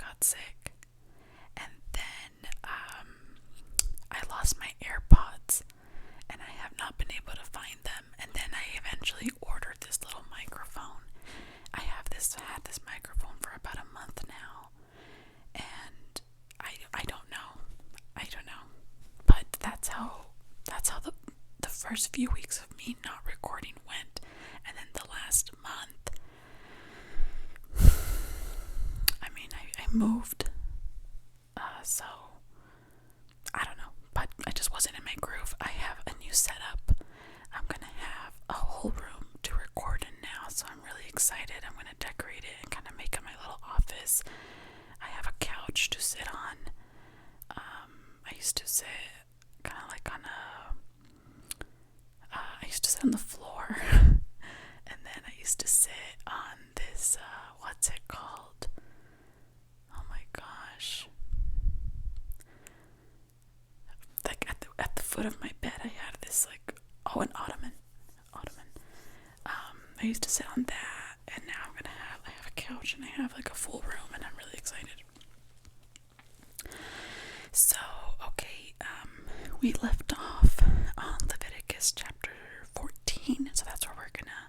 got sick. And then I lost my AirPods, and I have not been able to find them. And then I eventually ordered this little microphone. I had this microphone for about a month now, and I don't know. But that's how the first few weeks of me not recording went. And then the last month, I mean, I moved, so I don't know, but I just wasn't in my groove. I have a new setup. I'm gonna have a whole room to record in now, so I'm really excited. I'm gonna decorate it and kind of make it my little office. I have a couch to sit on. I used to sit kind of like on I used to sit on the floor, and then I used to sit on this, what's it called? Oh my gosh. Like at the foot of my bed, I had this an ottoman. I used to sit on that, and now I have a couch, and I have like a full room, and I'm really excited. So, okay, we left off on Leviticus chapter 14, so that's where we're gonna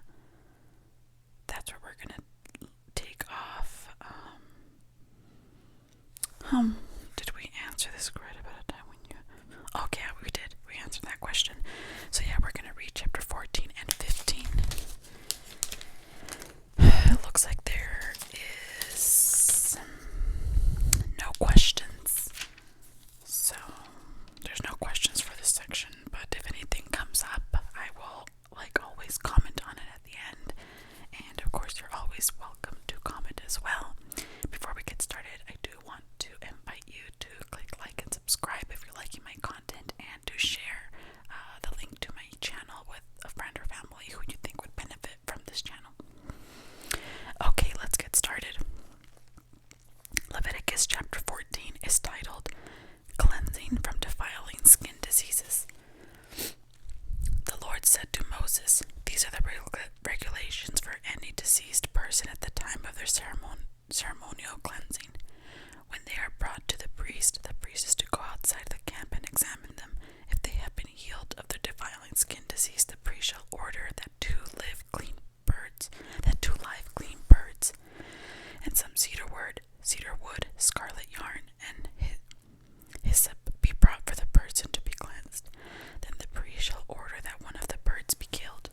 take off. Did we answer this right about a time when you... Okay, yeah, we did. We answered that question. So yeah, we're gonna read chapter 14 and 15. It looks like there is no questions. So there's no questions for this section, but if anything comes up, I will, like always, comment on it at the end. And of course, you're always welcome to comment as well. Before we get started, I do want to invite you to click like and subscribe if you're liking my content, and to share the link to my channel with a friend or family who you think would benefit from this channel. Okay, let's get started. Leviticus chapter 14 is titled Cleansing from Defiling Skin Diseases. The Lord said to Moses, "These are the regulations for any deceased person at the time of their ceremonial cleansing. When they are brought to the priest is to go outside the camp and examine them. If they have been healed of their defiling skin disease, the priest shall order that two live clean birds, and some cedar wood, scarlet yarn, and hyssop be brought for the person to be cleansed. Then the priest shall order that one of the birds be killed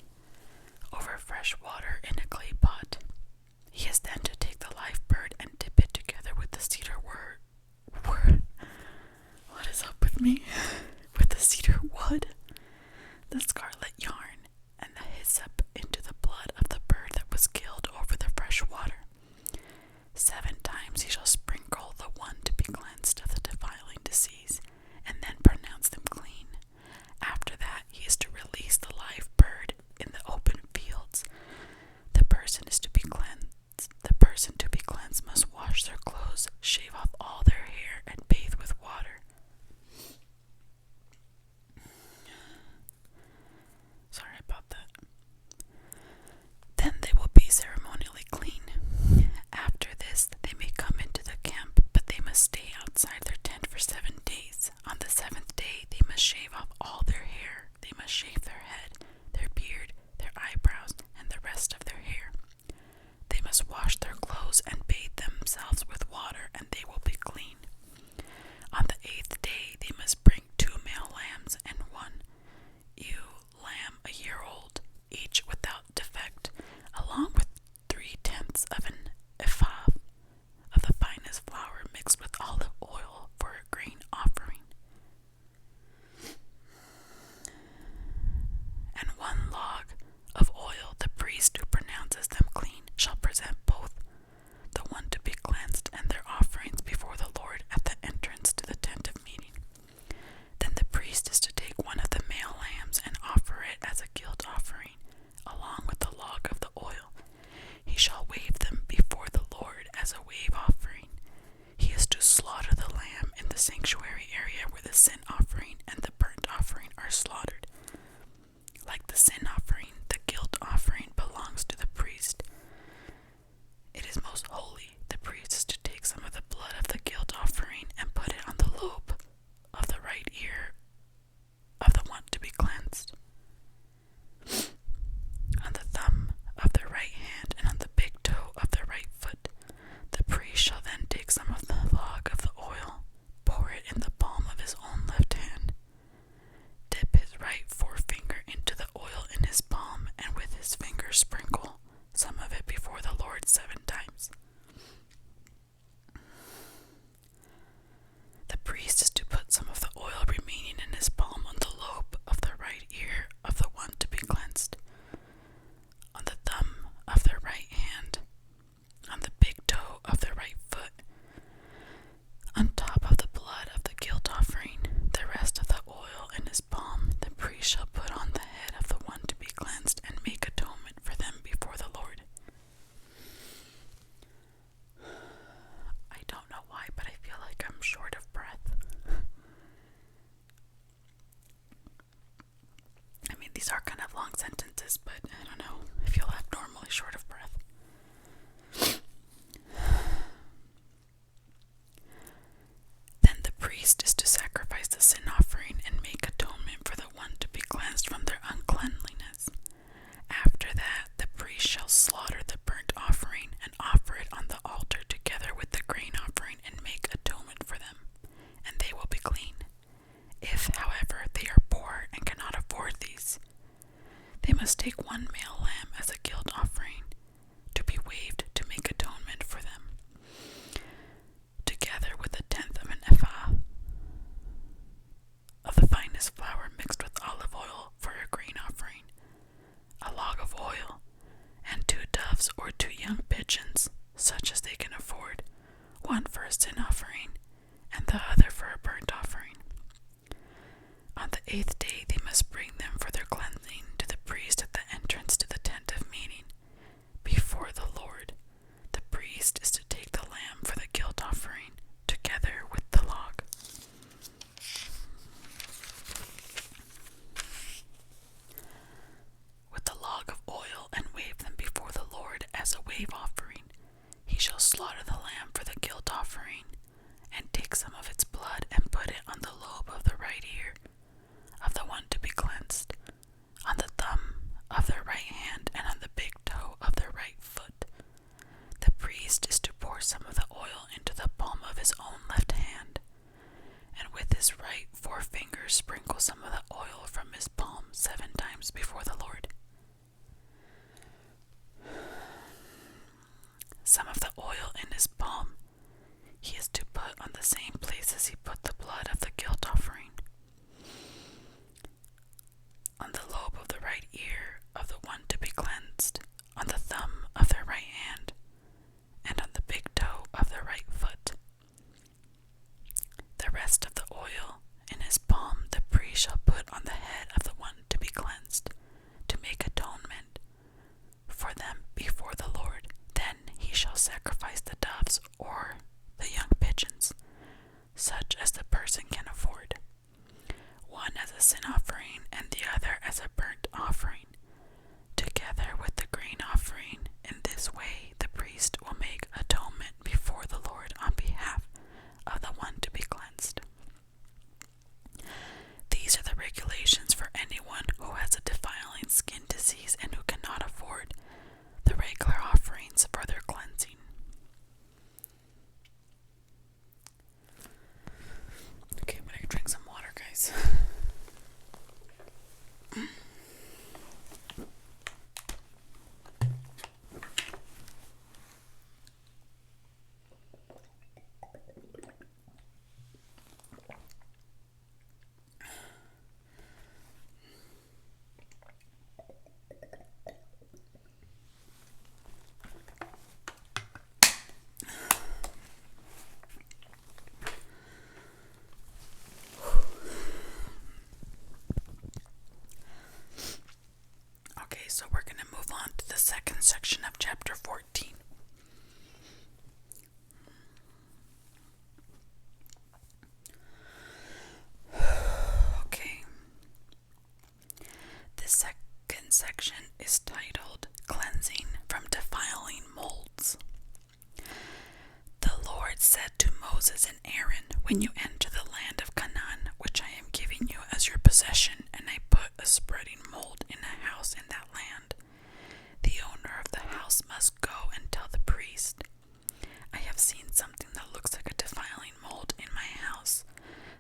over fresh water in a clay pot. He is then to take the live bird and dip it together with the cedar wood. What is up with me? With the cedar wood, the scarlet yarn, and the hyssop into the blood of the bird that was killed over the fresh water. 7 times he shall sprinkle the one to be cleansed of the defiling disease, and then pronounce them clean. After that, he is to release the live bird in the open fields. The person to be cleansed must wash their clothes, shave off all their hair, and bathe with water. Sorry about that. Then they will be ceremonially clean. After this, they may come into the camp, but they must stay outside their tent for 7 days. On the 7th day, they must shave off all their hair. They must shave their head, their beard, their eyebrows, and the rest of their hair. They must wash their clothes and bathe themselves with water, and they will be clean. On the 8th day, they must bring 2 male lambs and 1 ewe lamb a year old, each without defect, along with 3/10 of an ephah of the finest flour mixed with olive oil for a grain offering. And 1 log of oil. The priest who pronounces them clean shall present both the one to be cleansed and their offerings before the Lord at the entrance to the tent of meeting. Then the priest is to take 1 of the male lambs and offer it as a guilt offering, along with the log of the oil. He shall wave them before the Lord as a wave offering. He is to slaughter the lamb in the sanctuary area where the sin offering and the burnt offering are slaughtered. Like the sin offering, the guilt offering belongs to the priest. It is most holy. The priest is to take some of the blood of priest is to sacrifice the sin offering and make atonement for the one to be cleansed from their uncleanliness. After that, the priest shall slaughter the burnt offering and offer it on the altar together with the grain offering and make atonement for them, and they will be clean. If, however, they are poor and cannot afford these, they must take one male lamb as a guilt offering to be waved to make atonement for them, together with a tenth of an ephah of the finest flour mixed with olive oil for a grain offering, a log of oil, and 2 doves or 2 young pigeons, such as they can afford, one for a sin offering and the other for a burnt offering. On the 8th day they must bring them for their cleansing to the priest at the entrance to the tent of meeting before the Lord. The priest is to take the lamb for the guilt offering together with the log. With the log of oil, and wave them before the Lord as a wave offering. He shall slaughter the lamb for the guilt offering, and take some of its blood and put it on the lobe of the right ear of the one to be cleansed, on the thumb of their right hand, and on the big toe of their right foot. The priest is to pour some of the oil into the palm of his own left hand, and with his right forefinger sprinkle some of the oil from his palm 7 times before the Lord. Some of the oil in his palm he is to put on the same place as he put the blood of the guilt offering, on the lobe of the right ear of the one to be cleansed, on the thumb of their right hand, and on the big toe of their right foot. The rest of the oil in his palm the priest shall put on the head of the one to be cleansed, to make atonement for them before the Lord. Then he shall sacrifice the doves or the young pigeons, such as the person can afford, one as a sin offering and the other as a burnt offering, together with the grain offering. In this way the priest will make atonement before the Lord on behalf of the one to be cleansed. These are the regulations for anyone who has a defiling skin disease and who cannot afford the regular offerings for their cleansing. Okay, I'm gonna drink some water, guys. So we're going to move on to the second section of chapter 14. Okay. The second section is titled Cleansing from Defiling Molds. The Lord said to Moses and Aaron, when you enter the land of Canaan, which I am giving you as your possession, and I put a spreading mold in a house in that land, the owner of the house must go and tell the priest, I have seen something that looks like a defiling mold in my house.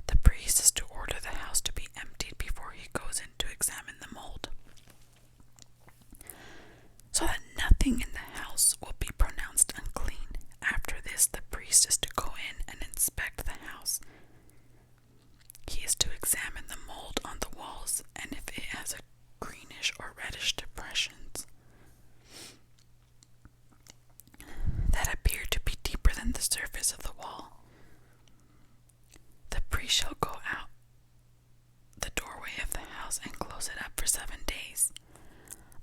The priest is to order the house to be emptied before he goes in to examine the mold, so that nothing in the house will be pronounced unclean. After this, the priest is to go in and inspect the house. He is to examine the mold on the walls, and if it has a greenish or reddish depressions that appear to be deeper than the surface of the wall, the priest shall go out the doorway of the house and close it up for 7 days.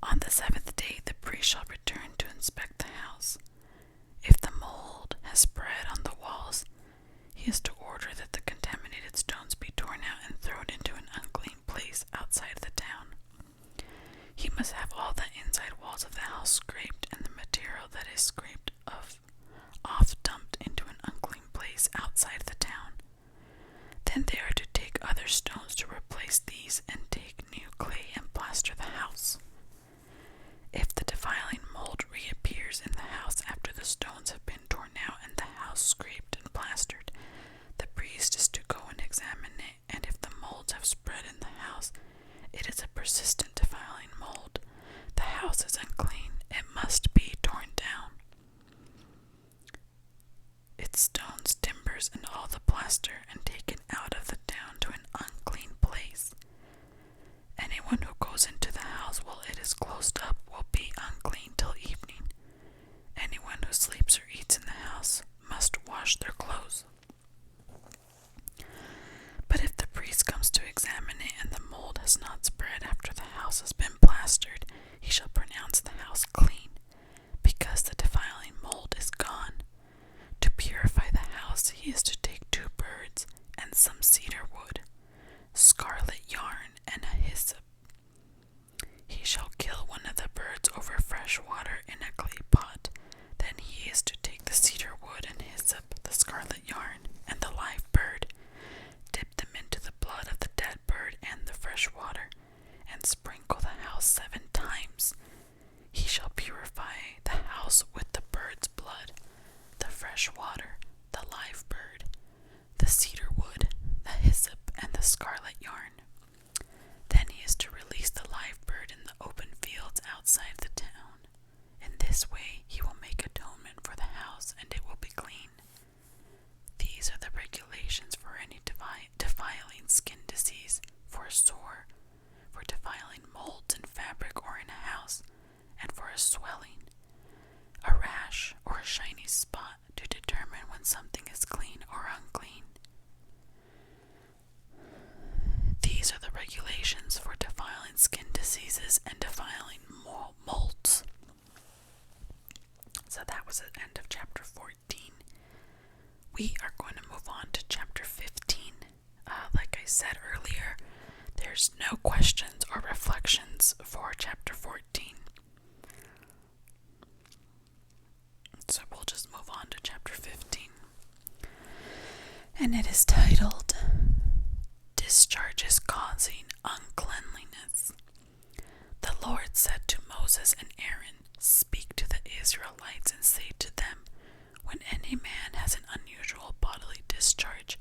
On the 7th day, the priest shall return to inspect the house. If the mold has spread on the walls, he is to order that the contaminated stones be torn out and thrown into an unclean place outside the town. He must have all the inside walls of the house scraped, and the material that is scraped off dumped into an unclean place outside the town. master and taken out of the town to an unclean place. Anyone who goes into the house while it is closed up will be unclean till evening. Anyone who sleeps or eats in the house must wash their clothes. But if the priest comes to examine it and the mold has not spread after the house has been plastered, he shall pronounce the house clean, because the defiling mold is gone. To purify the house, he is to take 2 birds and some cedar wood, scarlet yarn, and a hyssop. He shall kill one of the birds over fresh water in a clay pot. Then he is to take the cedar wood and hyssop, the scarlet yarn, and the live bird, dip them into the blood of the dead bird and the fresh water, and sprinkle the house 7 times. He shall purify the house with the bird's blood, the fresh water, the live bird, the cedar wood, the hyssop, and the scarlet yarn. Then he is to release the live bird in the open fields outside the town. In this way he will make atonement for the house, and it will be clean. These are the regulations for any defiling skin disease, for a sore, for defiling molds in fabric or in a house, and for a swelling, a rash, or a shiny spot, to determine when something is clean or unclean. These are the regulations for defiling skin diseases and defiling molds. So that was the end of chapter 14. We are going to move on to chapter 15. Like I said earlier, there's no questions or reflections for chapter 14. So we'll just move on to chapter 15. And it is titled, Discharges Causing Uncleanliness. The Lord said to Moses and Aaron, Speak to the Israelites and say to them, When any man has an unusual bodily discharge,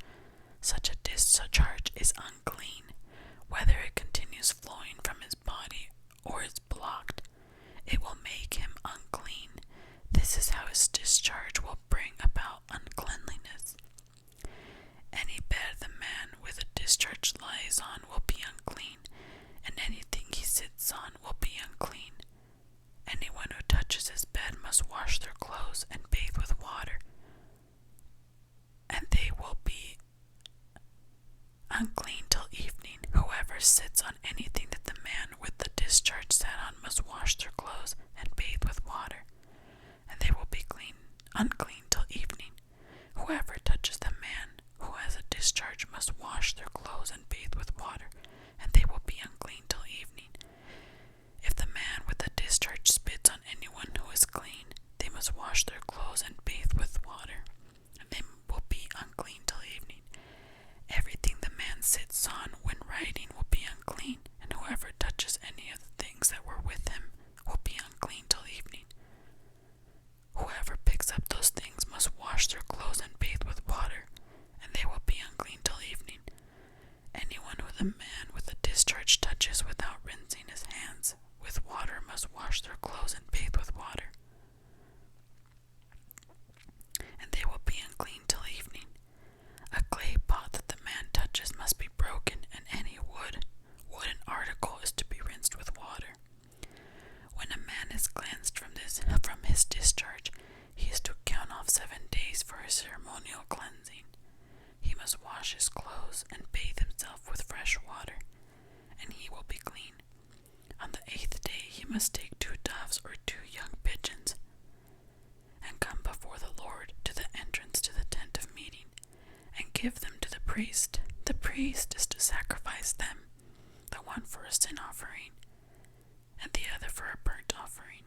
such a discharge is unclean, whether it continues flowing from his body or is blocked. It will make him unclean. This is how his discharge will bring about uncleanliness. Any bed the man with a discharge lies on will be unclean, and anything he sits on will be unclean. Anyone who touches his bed must wash their clothes and bathe with water, and they will be unclean till evening. Whoever sits on anything that the man with the discharge sat on must wash their clothes and bathe with water, and they will be unclean till evening. Whoever touches the man who has a discharge must wash their clothes and bathe with water, and they will be unclean till evening. If the man with the discharge spits on anyone who is clean, they must wash their clothes and bathe with water, and they will be unclean till evening. Everything the man sits on when riding will be unclean, and whoever touches any of the things that were with him will be unclean till evening. Whoever picks up those things must wash their clothes and bathe with water, and they will be unclean till evening. Anyone who the man with the discharge touches without rinsing his hands with water must wash their clothes and bathe with water, and they will be unclean till evening. A clay pot that the man touches must be broken, and any wooden article is to be rinsed with water. When a man is cleansed from his discharge, he is to count off 7 days for his ceremonial cleansing. He must wash his clothes and bathe himself with fresh water, and he will be clean. On the 8th day he must take 2 doves or 2 young pigeons, and come before the Lord to the entrance to the tent of meeting, and give them to the priest. The priest is to sacrifice them, the one for a sin offering, and the other for a burnt offering.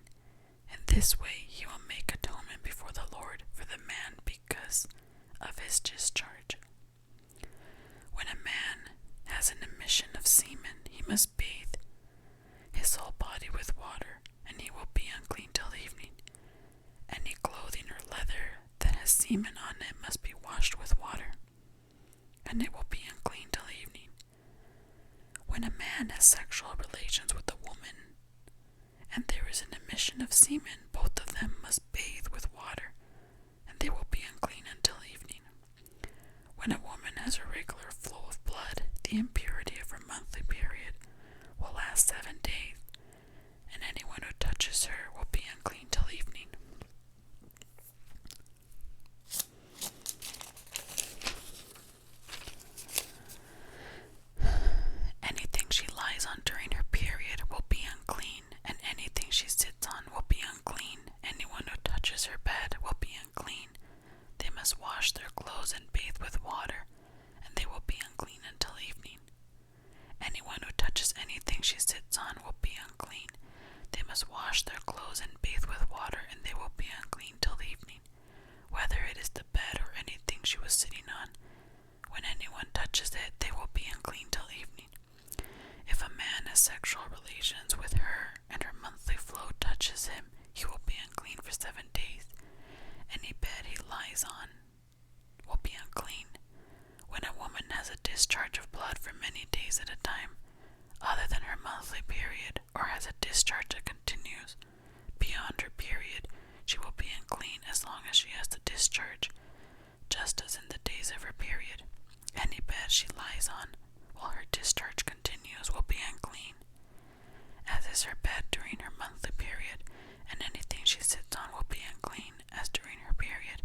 In this way he will make atonement before the Lord for the man because of his discharge. When a man has an emission of semen, he must bathe his whole body with water, and he will be unclean till evening. Any clothing or leather that has semen on it must be washed with water, and it will be unclean till evening. When a man has sexual relations with a woman, and there is an emission of semen, both of them must bathe with water, and they will be unclean until evening. When a woman must wash their clothes and bathe with water, and they will be unclean until evening. Anyone who touches anything she sits on will be unclean. They must wash their clothes and bathe with water, and they will be unclean till evening, whether it is the bed or anything she was sitting on. When anyone touches it, they will be unclean till evening. If a man has sexual relations with her and her monthly flow touches him, he will be unclean for 7 days. Any bed he lies on will be unclean. When a woman has a discharge of blood for many days at a time, other than her monthly period, or has a discharge that continues beyond her period, she will be unclean as long as she has the discharge, just as in the days of her period. Any bed she lies on while her discharge continues will be unclean, as is her bed during her monthly period, and anything she sits on will be unclean as during her period.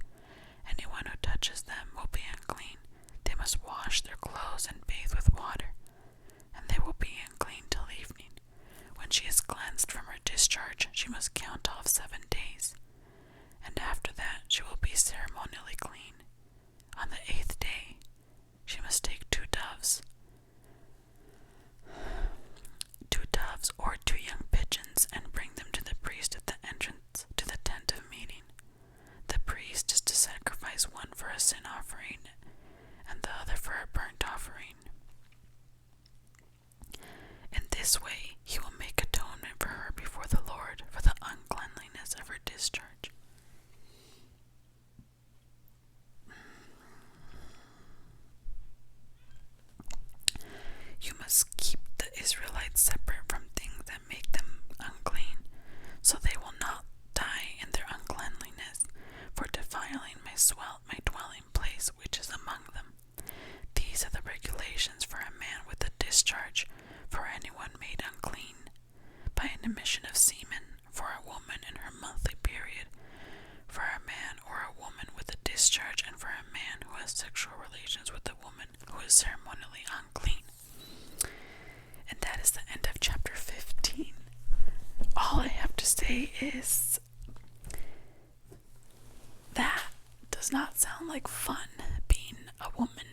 Anyone who touches them will be unclean. They must wash their clothes and bathe with water, and they will be unclean till evening. When she is cleansed from her discharge, she must count off 7 days, and after that she will be ceremonially clean. On the 8th day, she must take 2 doves or 2 young pigeons, and bring them to the priest at the entrance to the tent of meeting. The priest is to sacrifice one for a sin offering and the other for a burnt offering. In this way, he will make atonement for her before the Lord for the uncleanliness of her discharge. You must keep the Israelites separate from things that make them unclean, so they will not die in their uncleanliness, for defiling my dwelling place which is among them. These are the regulations for a man with a discharge, for anyone made unclean by an emission of semen, for a woman in her monthly period, for a man or a woman with a discharge, and for a man who has sexual relations with a woman who is ceremonially unclean. And that is the end of chapter 15. All I have to say is that does not sound like fun being a woman